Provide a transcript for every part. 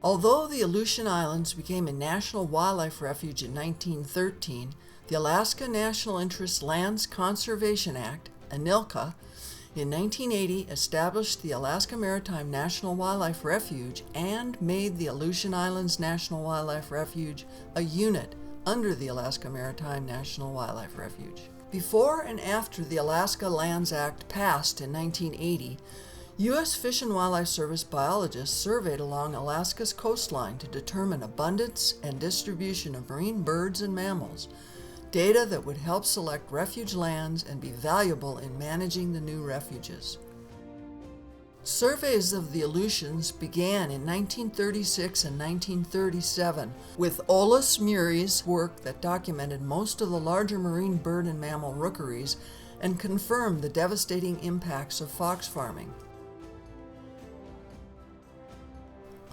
Although the Aleutian Islands became a national wildlife refuge in 1913, the Alaska National Interest Lands Conservation Act, ANILCA, in 1980 established the Alaska Maritime National Wildlife Refuge and made the Aleutian Islands National Wildlife Refuge a unit under the Alaska Maritime National Wildlife Refuge. Before and after the Alaska Lands Act passed in 1980, U.S. Fish and Wildlife Service biologists surveyed along Alaska's coastline to determine abundance and distribution of marine birds and mammals, data that would help select refuge lands and be valuable in managing the new refuges. Surveys of the Aleutians began in 1936 and 1937 with Olaus Muir's work that documented most of the larger marine bird and mammal rookeries and confirmed the devastating impacts of fox farming.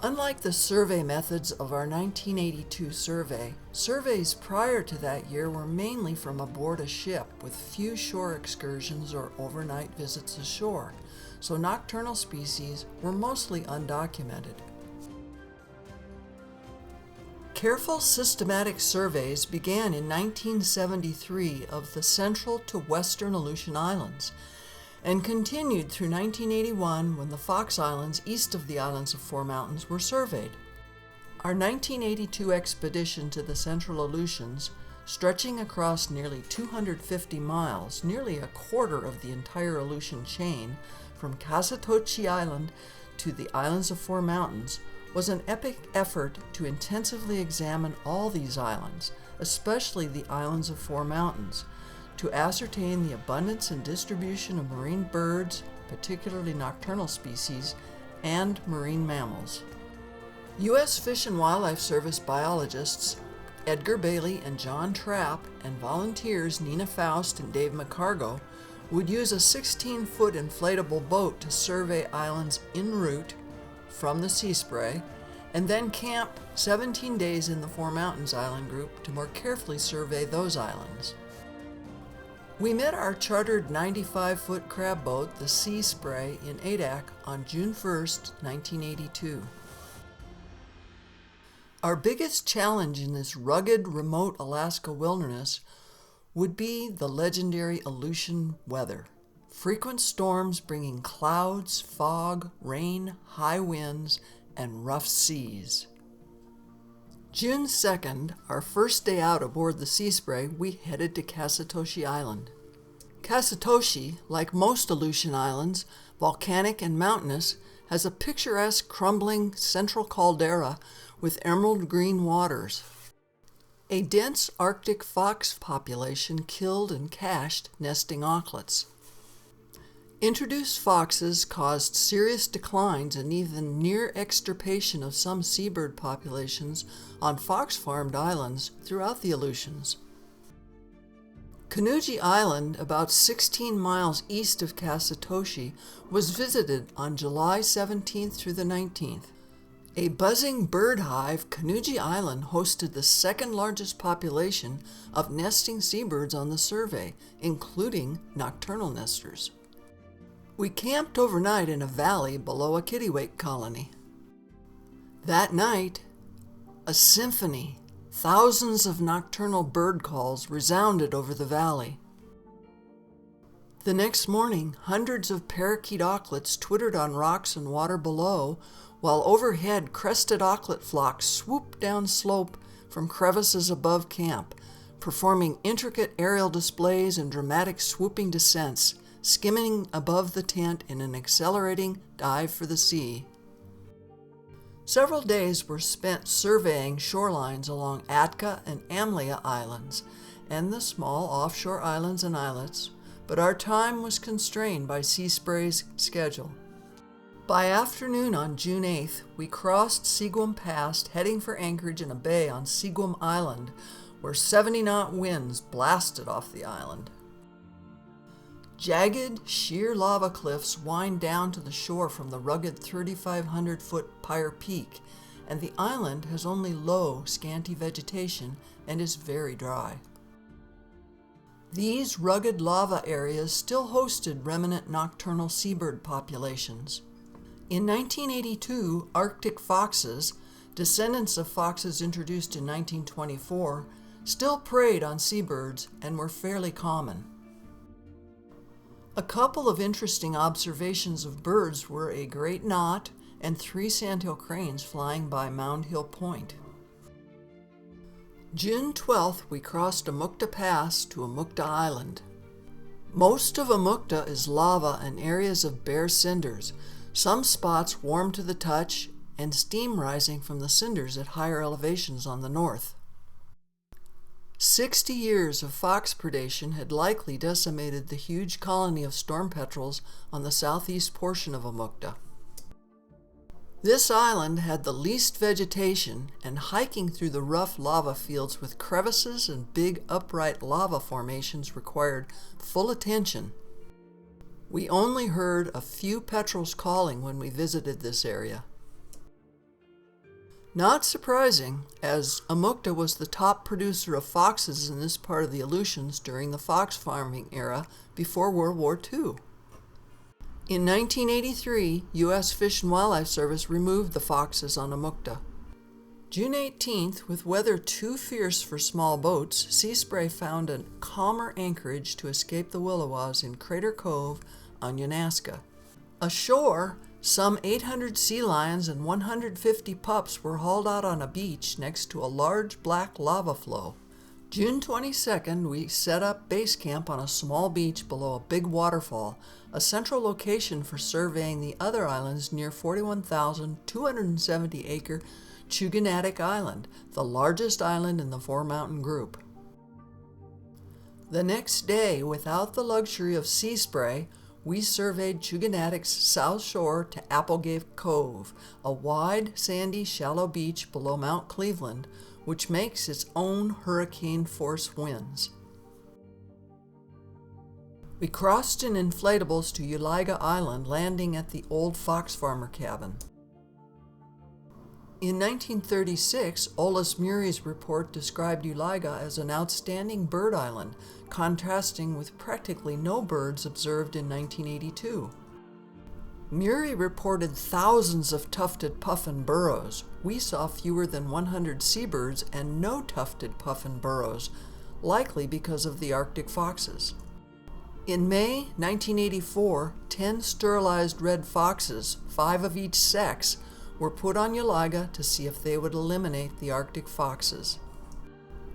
Unlike the survey methods of our 1982 survey, surveys prior to that year were mainly from aboard a ship with few shore excursions or overnight visits ashore, so nocturnal species were mostly undocumented. Careful systematic surveys began in 1973 of the central to western Aleutian Islands, and continued through 1981 when the Fox Islands east of the Islands of Four Mountains were surveyed. Our 1982 expedition to the Central Aleutians, stretching across nearly 250 miles, nearly a quarter of the entire Aleutian chain, from Kasatochi Island to the Islands of Four Mountains, was an epic effort to intensively examine all these islands, especially the Islands of Four Mountains, to ascertain the abundance and distribution of marine birds, particularly nocturnal species, and marine mammals. U.S. Fish and Wildlife Service biologists Edgar Bailey and John Trapp and volunteers Nina Faust and Dave McCargo would use a 16-foot inflatable boat to survey islands en route from the sea spray, and then camp 17 days in the Four Mountains Island group to more carefully survey those islands. We met our chartered 95-foot crab boat, the Sea Spray, in Adak on June 1, 1982. Our biggest challenge in this rugged, remote Alaska wilderness would be the legendary Aleutian weather. Frequent storms bringing clouds, fog, rain, high winds, and rough seas. June 2nd, our first day out aboard the Sea Spray, we headed to Kasatochi Island. Kasatochi, like most Aleutian islands, volcanic and mountainous, has a picturesque crumbling central caldera with emerald green waters. A dense Arctic fox population killed and cached nesting auklets. Introduced foxes caused serious declines and even near extirpation of some seabird populations on fox-farmed islands throughout the Aleutians. Kanuji Island, about 16 miles east of Kasatochi, was visited on July 17th through the 19th. A buzzing bird hive, Kanuji Island hosted the second largest population of nesting seabirds on the survey, including nocturnal nesters. We camped overnight in a valley below a kittiwake colony. That night, a symphony, thousands of nocturnal bird calls resounded over the valley. The next morning, hundreds of parakeet auklets twittered on rocks and water below, while overhead crested auklet flocks swooped down slope from crevices above camp, performing intricate aerial displays and dramatic swooping descents, skimming above the tent in an accelerating dive for the sea. Several days were spent surveying shorelines along Atka and Amlia Islands and the small offshore islands and islets, but our time was constrained by Sea Spray's schedule. By afternoon on June 8th, we crossed Seagram Pass, heading for anchorage in a bay on Seagram Island, where 70-knot winds blasted off the island. Jagged, sheer lava cliffs wind down to the shore from the rugged 3,500-foot Pyre Peak, and the island has only low, scanty vegetation and is very dry. These rugged lava areas still hosted remnant nocturnal seabird populations. In 1982, Arctic foxes, descendants of foxes introduced in 1924, still preyed on seabirds and were fairly common. A couple of interesting observations of birds were a great knot and 3 sandhill cranes flying by Mound Hill Point. June 12th, we crossed Amukta Pass to Amukta Island. Most of Amukta is lava and areas of bare cinders, some spots warm to the touch, and steam rising from the cinders at higher elevations on the north. 60 years of fox predation had likely decimated the huge colony of storm petrels on the southeast portion of Amukta. This island had the least vegetation, and hiking through the rough lava fields with crevices and big upright lava formations required full attention. We only heard a few petrels calling when we visited this area. Not surprising, as Amukta was the top producer of foxes in this part of the Aleutians during the fox farming era before World War II. In 1983, U.S. Fish and Wildlife Service removed the foxes on Amukta. June 18th, with weather too fierce for small boats, Sea Spray found a calmer anchorage to escape the willowas in Crater Cove on Unalaska. Ashore, some 800 sea lions and 150 pups were hauled out on a beach next to a large black lava flow. June 22nd, we set up base camp on a small beach below a big waterfall, a central location for surveying the other islands near 41,270-acre Chagulak Island, the largest island in the four-mountain group. The next day, without the luxury of sea spray, we surveyed Chagulak's south shore to Applegate Cove, a wide, sandy, shallow beach below Mount Cleveland, which makes its own hurricane-force winds. We crossed in inflatables to Yulaga Island, landing at the old fox farmer cabin. In 1936, Olaus Murray's report described Yulaga as an outstanding bird island, contrasting with practically no birds observed in 1982. Murray reported thousands of tufted puffin burrows. We saw fewer than 100 seabirds and no tufted puffin burrows, likely because of the Arctic foxes. In May 1984, 10 sterilized red foxes, 5 of each sex, were put on Yulaga to see if they would eliminate the Arctic foxes.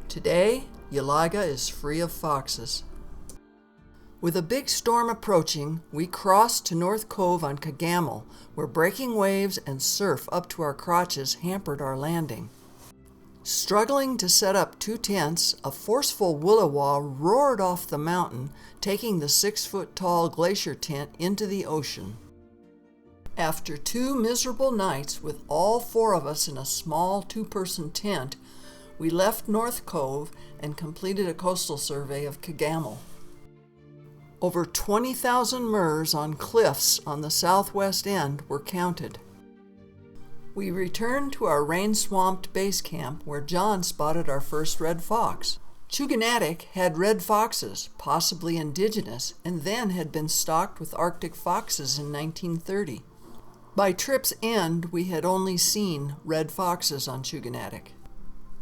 Today, Yulaga is free of foxes. With a big storm approaching, we crossed to North Cove on Kaggamel, where breaking waves and surf up to our crotches hampered our landing. Struggling to set up 2 tents, a forceful willowa roared off the mountain, taking the 6-foot-tall glacier tent into the ocean. After 2 miserable nights with all 4 of us in a small 2-person tent, we left North Cove and completed a coastal survey of Kaggamel. Over 20,000 murres on cliffs on the southwest end were counted. We returned to our rain-swamped base camp where John spotted our first red fox. Chagulak had red foxes, possibly indigenous, and then had been stocked with Arctic foxes in 1930. By trip's end, we had only seen red foxes on Chagulak.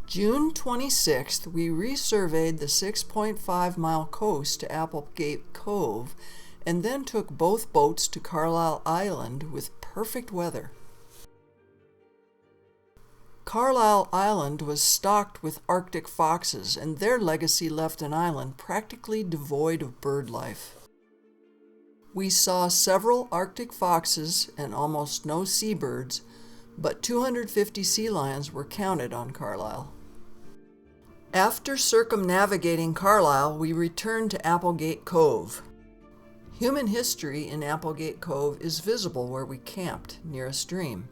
June 26th, we resurveyed the 6.5-mile coast to Applegate Cove and then took both boats to Carlisle Island with perfect weather. Carlisle Island was stocked with Arctic foxes, and their legacy left an island practically devoid of bird life. We saw several Arctic foxes and almost no seabirds, but 250 sea lions were counted on Carlisle. After circumnavigating Carlisle, we returned to Applegate Cove. Human history in Applegate Cove is visible where we camped, near a stream.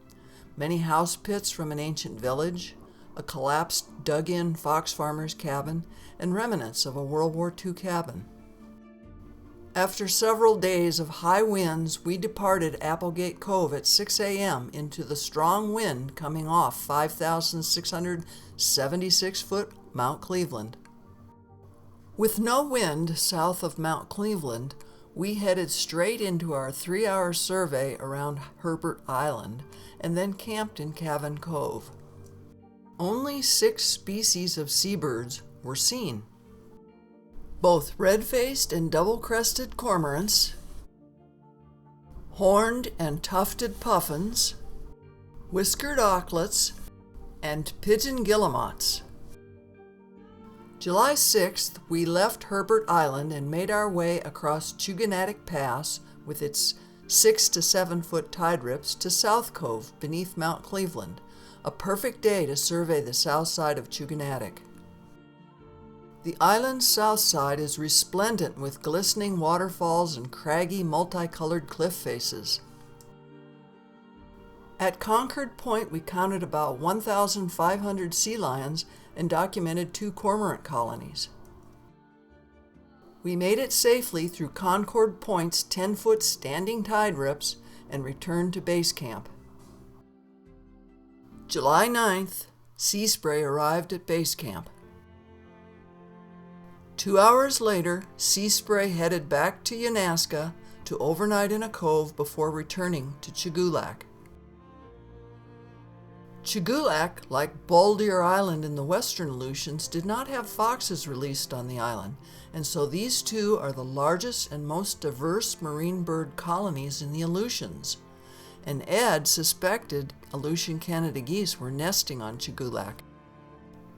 Many house pits from an ancient village, a collapsed, dug-in fox farmer's cabin, and remnants of a World War II cabin. After several days of high winds, we departed Applegate Cove at 6 a.m. into the strong wind coming off 5,676-foot Mount Cleveland. With no wind south of Mount Cleveland, we headed straight into our 3-hour survey around Herbert Island and then camped in Cabin Cove. only 6 species of seabirds were seen. Both red-faced and double-crested cormorants, horned and tufted puffins, whiskered auklets, and pigeon guillemots. July 6th, we left Herbert Island and made our way across Chagulak Pass with its 6 to 7 foot tide rips to South Cove beneath Mount Cleveland, a perfect day to survey the south side of Chagulak. The island's south side is resplendent with glistening waterfalls and craggy, multicolored cliff faces. At Concord Point, we counted about 1,500 sea lions and documented 2 cormorant colonies. We made it safely through Concord Point's 10-foot standing tide rips and returned to base camp. July 9th, Sea Spray arrived at base camp. 2 hours later, Sea Spray headed back to Yulaga to overnight in a cove before returning to Chagulak. Chagulak, like Baldier Island in the Western Aleutians, did not have foxes released on the island, and so these 2 are the largest and most diverse marine bird colonies in the Aleutians. And Ed suspected Aleutian Canada geese were nesting on Chagulak.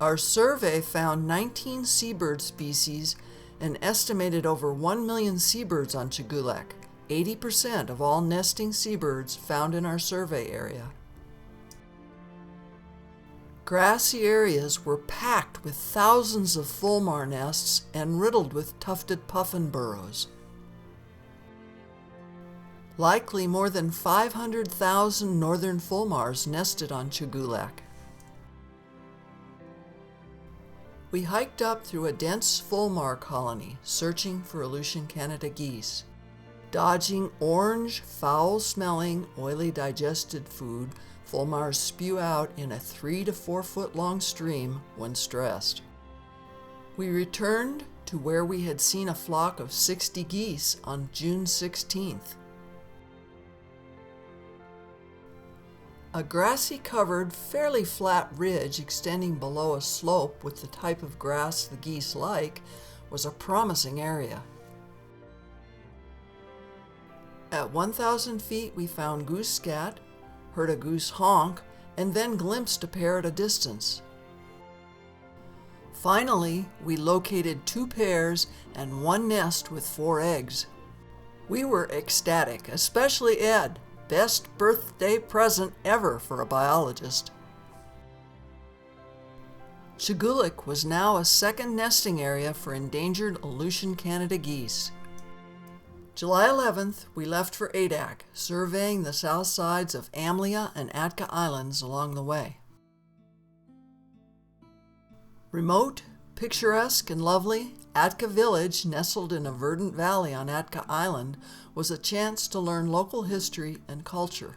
Our survey found 19 seabird species and estimated over 1 million seabirds on Chagulak, 80% of all nesting seabirds found in our survey area. Grassy areas were packed with thousands of fulmar nests and riddled with tufted puffin burrows. Likely more than 500,000 northern fulmars nested on Chagulak. We hiked up through a dense fulmar colony, searching for Aleutian Canada geese. Dodging orange, foul-smelling, oily digested food fulmars spew out in a 3 to 4 foot long stream when stressed. We returned to where we had seen a flock of 60 geese on June 16th. A grassy-covered, fairly flat ridge extending below a slope with the type of grass the geese like was a promising area. At 1,000 feet, we found goose scat, heard a goose honk, and then glimpsed a pair at a distance. Finally, we located 2 pairs and 1 nest with 4 eggs. We were ecstatic, especially Ed. Best birthday present ever for a biologist. Chagulak was now a second nesting area for endangered Aleutian Canada geese. July 11th, we left for Adak, surveying the south sides of Amukta and Atka Islands along the way. Remote, picturesque, and lovely, Atka Village, nestled in a verdant valley on Atka Island, was a chance to learn local history and culture.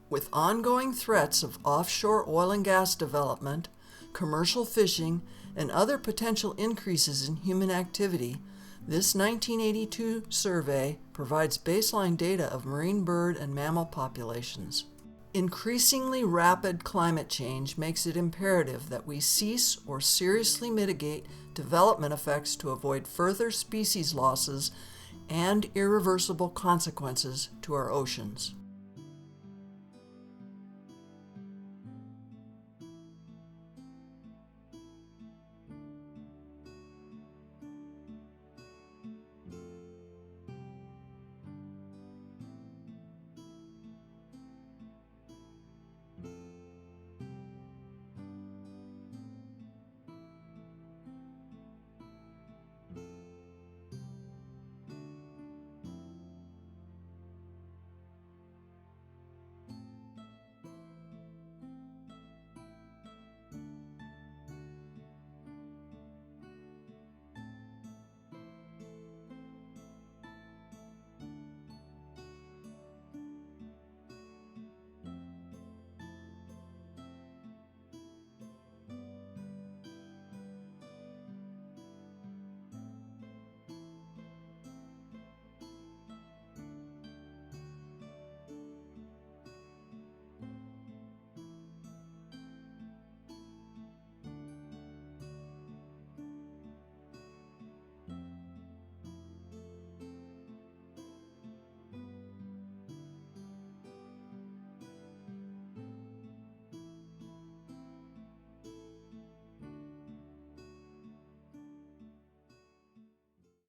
With ongoing threats of offshore oil and gas development, commercial fishing, and other potential increases in human activity, this 1982 survey provides baseline data of marine bird and mammal populations. Increasingly rapid climate change makes it imperative that we cease or seriously mitigate development effects to avoid further species losses and irreversible consequences to our oceans.